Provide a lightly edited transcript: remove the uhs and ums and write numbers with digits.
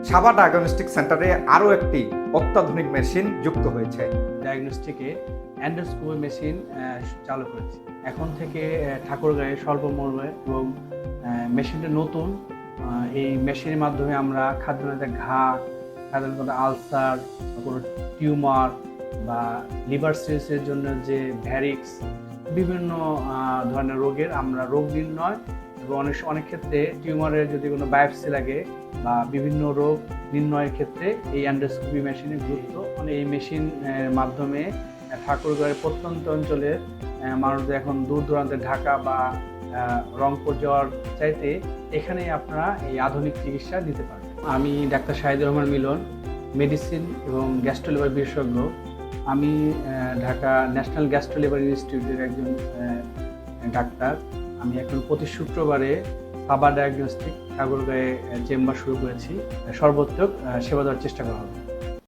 সাবা diagnostic সেন্টারে আরও একটি অত্যাধুনিক মেশিন যুক্ত হয়েছে। ডায়াগনস্টিকে অ্যান্ডোস্কোপি মেশিন চালু করেছি। এখন থেকে ঠাকুরগাঁয়ে স্বল্প মূল্যে এবং মেশিনটা নতুন। এই মেশিনের মাধ্যমে আমরা খাদ্যনালীতে ঘা, খাদ্যনালীতে আলসার, কোনো টিউমার বা লিভার সিরোসিসের জন্য যে ভ্যারিক্স, বিভিন্ন ধরনের রোগের আমরা রোগ নির্ণয় এবং অনেক ক্ষেত্রে টিউমারের যদি কোনো বায়োপসি লাগে বা বিভিন্ন রোগ নির্ণয়ের ক্ষেত্রে এই অ্যান্ডোস্কোপি মেশিনের গুরুত্ব। এই মেশিন মাধ্যমে ঠাকুরগাঁয়ের প্রত্যন্ত অঞ্চলের মানুষদের এখন দূর দূরান্তে ঢাকা বা রংপুর যাওয়ার চাইতে এখানেই আপনারা এই আধুনিক চিকিৎসা নিতে পারেন। আমি ডাক্তার শাহিদুর রহমান মিলন, মেডিসিন এবং গ্যাস্ট্রোলিভার বিশেষজ্ঞ। আমি ঢাকা ন্যাশনাল গ্যাস্ট্রোলিভার ইনস্টিটিউটের একজন ডাক্তার। আমি এখন প্রতি শুক্রবারে সাবা ডায়াগনস্টিক ঠাকুরগাঁয়ে চেম্বার শুরু করেছি। সর্বোত্তক সেবা দেওয়ার চেষ্টা করা হবে।